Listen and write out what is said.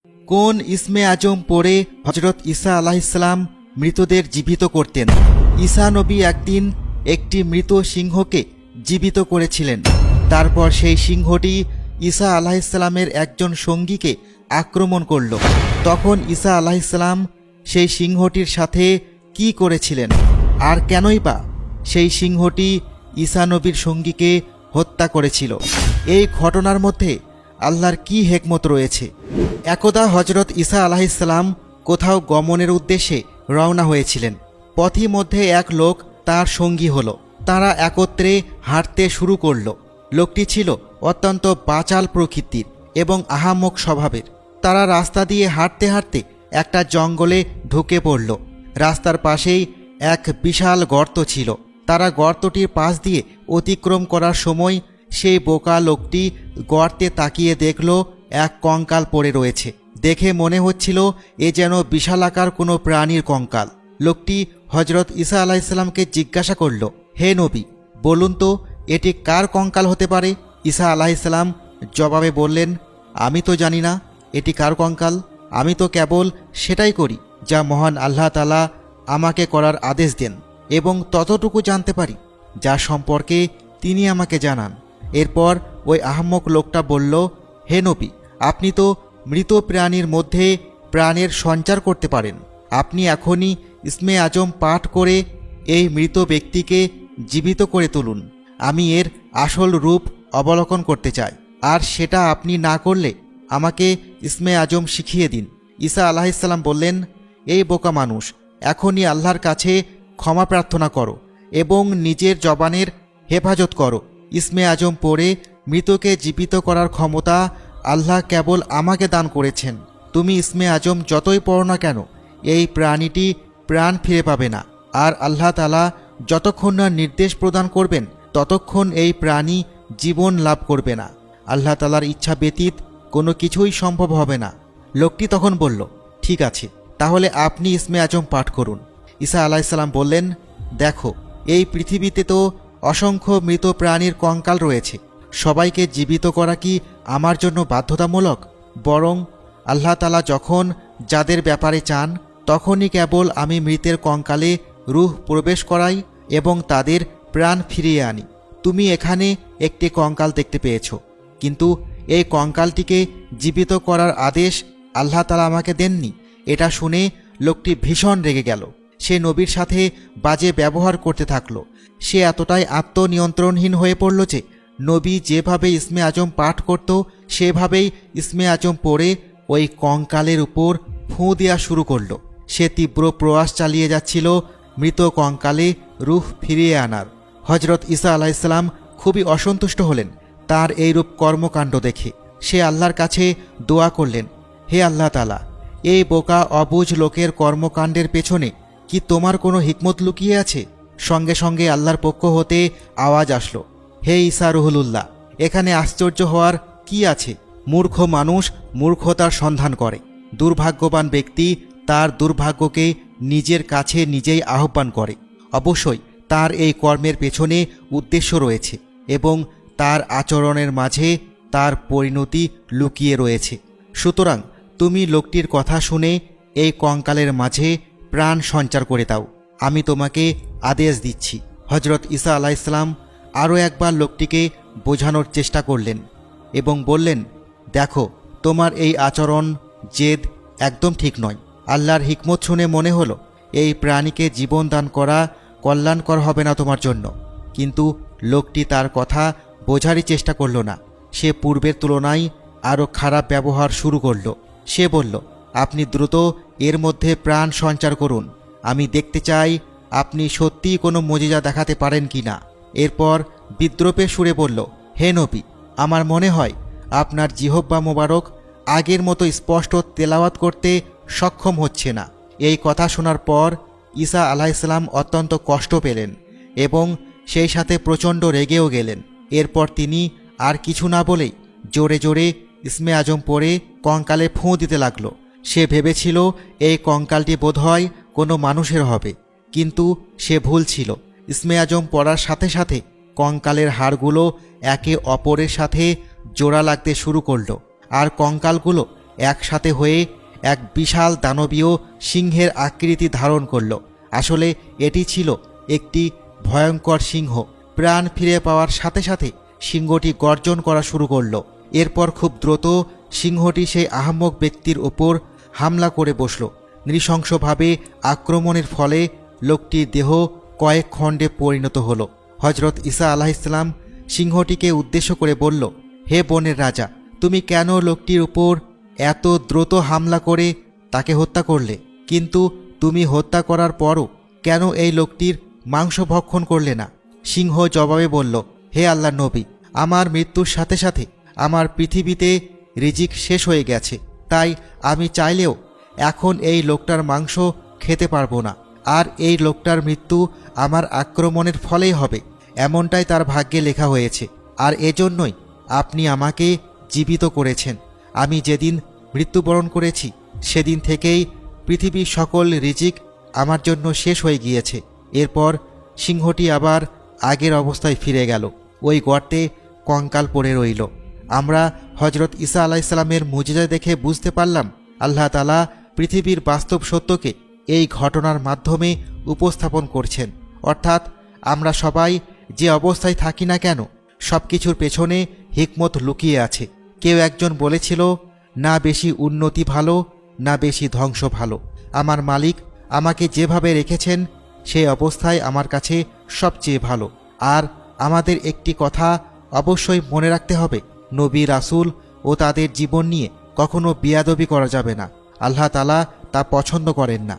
কোন ইসমে আজম পড়ে হজরত ঈসা আলাইহিসসালাম মৃতদের জীবিত করতেন? ঈসা নবী একদিন একটি মৃত সিংহকে জীবিত করেছিলেন। তারপর সেই সিংহটি ঈসা আলাইহিসসালামের একজন সঙ্গীকে আক্রমণ করল। তখন ঈসা আলাইহিসসালাম সেই সিংহটির সাথে কি করেছিলেন, আর কেনই বা সেই সিংহটি ঈসা নবীর সঙ্গীকে হত্যা করেছিল? এই ঘটনার মধ্যে আল্লাহর কি হিকমত রয়েছে? একদা হজরত ঈসা আলাইহিসসালাম কোথাও গমনের উদ্দেশ্যে রওনা হয়েছিলেন। পথি মধ্যে এক লোক তার সঙ্গী হল। তারা একত্রে হাঁটতে শুরু করল। লোকটি ছিল অত্যন্ত বাচাল প্রকৃতির এবং আহাম্মক স্বভাবের। তারা রাস্তা দিয়ে হাঁটতে হাঁটতে একটা জঙ্গলে ঢুকে পড়ল। রাস্তার পাশেই এক বিশাল গর্ত ছিল। তারা গর্তটির পাশ দিয়ে অতিক্রম করার সময় সেই বোকা লোকটি গর্তে তাকিয়ে দেখল এক কঙ্কাল পড়ে রয়েছে। দেখে মনে হচ্ছিল এ যেন বিশালাকার কোনো প্রাণীর কঙ্কাল। লোকটি হজরত ঈসা আলাইহিসসালামকে জিজ্ঞাসা করল, হে নবী, বলুন তো এটি কার কঙ্কাল হতে পারে? ঈসা আলাইহিসসালাম জবাবে বললেন, আমি তো জানি না এটি কার কঙ্কাল। আমি তো কেবল সেটাই করি যা মহান আল্লাহ তাআলা আমাকে করার আদেশ দেন, এবং ততটুকু জানতে পারি যা সম্পর্কে তিনি আমাকে জানান। এরপর ওই আহাম্মক লোকটা বলল, হে নবী, আপনি তো মৃত প্রাণীর মধ্যে প্রাণের সঞ্চার করতে পারেন। আপনি এখনই ইসমে আজম পাঠ করে এই মৃত ব্যক্তিকে জীবিত করে তুলুন। আমি এর আসল রূপ অবলোকন করতে চাই, আর সেটা আপনি না করলে আমাকে ইসমে আজম শিখিয়ে দিন। ঈসা আলাইহিসসালাম বললেন, এই বোকা মানুষ, এখনই আল্লাহর কাছে ক্ষমা প্রার্থনা করো এবং নিজের জবানের হেফাজত করো। ইসমে আজম পড়ে মৃতকে জীবিত করার ক্ষমতা আল্লাহ কেবল আমাকে দান করেছেন। তুমি ইসমে আজম যতই পড়ো না কেন, এই প্রাণীটি প্রাণ ফিরে পাবে না। আর আল্লাহ তাআলা যতক্ষণ না নির্দেশ প্রদান করবেন ততক্ষণ এই প্রাণী জীবন লাভ করবে না। আল্লাহ তাআলার ইচ্ছা ব্যতীত কোনো কিছুই সম্ভব হবে না। লোকটি তখন বলল, ঠিক আছে, তাহলে আপনি ইসমে আজম পাঠ করুন। ঈসা আলাইহিসসালাম বললেন, দেখো, এই পৃথিবীতে তো অসংখ্য মৃত প্রাণীর কঙ্কাল রয়েছে। সবাইকে জীবিত করা কি আমার জন্য বাধ্যতামূলক? বরং আল্লাহ তাআলা যখন যাদের ব্যাপারে চান তখনই কেবল আমি মৃতের কঙ্কালে রূহ প্রবেশ করাই এবং তাদের প্রাণ ফিরিয়ে আনি। তুমি এখানে একটি কঙ্কাল দেখতে পেয়েছ, কিন্তু এই কঙ্কালটিকে জীবিত করার আদেশ আল্লাহ তাআলা আমাকে দেননি। এটা শুনে লোকটি ভীষণ রেগে গেল। সে নবীর সাথে বাজে ব্যবহার করতে থাকল। সে এতটাই আত্মনিয়ন্ত্রণহীন হয়ে পড়ল যে নবী যেভাবে ইসমে আজম পাঠ করত সেভাবেই ইসমে আজম পড়ে ওই কঙ্কালের উপর ফুঁ দেওয়া শুরু করল। সে তীব্র প্রয়াস চালিয়ে যাচ্ছিল মৃত কঙ্কালে রূহ ফিরিয়ে আনার। হজরত ঈসা আলাইহিসসালাম খুবই অসন্তুষ্ট হলেন তার এইরূপ কর্মকাণ্ড দেখে। সে আল্লাহর কাছে দোয়া করলেন, হে আল্লাহ তাআলা, এই বোকা অবুঝ লোকের কর্মকাণ্ডের পেছনে কি তোমার কোনো হিকমত লুকিয়ে আছে? সঙ্গে সঙ্গে আল্লাহর পক্ষ হতে আওয়াজ আসলো, হে ঈসা রুহুল্লাহ, এখানে আশ্চর্য হওয়ার কি আছে? মূর্খ মানুষ মূর্খতার সন্ধান করে। দুর্ভাগ্যবান ব্যক্তি তার দুর্ভাগ্যকে নিজের কাছে নিজেই আহ্বান করে। অবশ্যই তার এই কর্মের পেছনে উদ্দেশ্য রয়েছে এবং তার আচরণের মাঝে তার পরিণতি লুকিয়ে রয়েছে। সুতরাং তুমি লোকটির কথা শুনে এই কঙ্কালের মাঝে প্রাণ সঞ্চার করে দাও। আমি তোমাকে আদেশ দিচ্ছি। হজরত ঈসা আলাইহিসসালাম আরও একবার লোকটিকে বোঝানোর চেষ্টা করলেন এবং বললেন, দেখো, তোমার এই আচরণ জেদ একদম ঠিক নয়। আল্লাহর হিকমত শুনে মনে হলো এই প্রাণীকে জীবন দান করা কল্যাণকর হবে না তোমার জন্য। কিন্তু লোকটি তার কথা বোঝারই চেষ্টা করল না। সে পূর্বের তুলনায় আরও খারাপ ব্যবহার শুরু করল। সে বলল, আপনি দ্রুত এর মধ্যে প্রাণ সঞ্চার করুন। আমি দেখতে চাই আপনি সত্যিই কোনো মুজিজা দেখাতে পারেন কি না। এরপর বিদ্রূপের সুরে বলল, হে নবী, আমার মনে হয় আপনার জিহ্বা মোবারক আগের মতো স্পষ্ট তেলাওয়াত করতে সক্ষম হচ্ছে না। এই কথা শোনার পর ঈসা আলাইহিসসালাম অত্যন্ত কষ্ট পেলেন এবং সেই সাথে প্রচণ্ড রেগেও গেলেন। এরপর তিনি আর কিছু না বলেই জোরে জোরে ইসমে আজম পড়ে কঙ্কালে ফুঁ দিতে লাগল। সে ভেবেছিল এই কঙ্কালটি বোধহয় কোনো মানুষের হবে, কিন্তু সে ভুল ছিল। ইসমে আজম পড়ার সাথে সাথে কঙ্কালের হাড়গুলো একে অপরের সাথে জোড়া লাগতে শুরু করল, আর কঙ্কালগুলো একসাথে হয়ে এক বিশাল দানবীয় সিংহের আকৃতি ধারণ করল। আসলে এটি ছিল একটি ভয়ঙ্কর সিংহ। প্রাণ ফিরে পাওয়ার সাথে সাথে সিংহটি গর্জন করা শুরু করল। এরপর খুব দ্রুত সিংহটি সেই আহাম্মক ব্যক্তির ওপর হামলা করে বসল। নৃশংসভাবে আক্রমণের ফলে লোকটির দেহ কয়েক খণ্ডে পরিণত হল। হজরত ঈসা আলাইহিসসালাম সিংহটিকে উদ্দেশ্য করে বলল, হে বনের রাজা, তুমি কেন লোকটির উপর এত দ্রুত হামলা করে তাকে হত্যা করলে? কিন্তু তুমি হত্যা করার পরও কেন এই লোকটির মাংস ভক্ষণ করলে না? সিংহ জবাবে বলল, হে আল্লাহর নবী, আমার মৃত্যুর সাথে সাথে আমার পৃথিবীতে রিজিক শেষ হয়ে গেছে, তাই আমি চাইলেও এখন এই লোকটার মাংস খেতে পারবো না। আর এই লোকটার মৃত্যু আমার আক্রমণের ফলেই হবে, এমনটাই তার ভাগ্যে লেখা হয়েছে। আর এজন্যই আপনি আমাকে জীবিত করেছেন। আমি যেদিন মৃত্যুবরণ করেছি সেদিন থেকেই পৃথিবীর সকল রিজিক আমার জন্য শেষ হয়ে গিয়েছে। এরপর সিংহটি আবার আগের অবস্থায় ফিরে গেল। ওই গর্তে কঙ্কাল পড়ে রইল। আমরা হজরত ঈসা আলাইহিসসালামের মুজিজা দেখে বুঝতে পারলাম আল্লাহ তাআলা পৃথিবীর বাস্তব সত্যকে এই ঘটনার মাধ্যমে উপস্থাপন করছেন। অর্থাৎ আমরা সবাই যে অবস্থায় থাকি না কেন, সব কিছুর পেছনে হিকমত লুকিয়ে আছে। কেউ একজন বলেছিল, না বেশি উন্নতি ভালো, না বেশি ধ্বংস ভালো। আমার মালিক আমাকে যেভাবে রেখেছেন সেই অবস্থায় আমার কাছে সবচেয়ে ভালো। আর আমাদের একটি কথা অবশ্যই মনে রাখতে হবে, নবী রাসূল ও তাদের জীবন নিয়ে কখনো বিয়াদবি করা যাবে না। আল্লাহ তাআলা তা পছন্দ করেন না।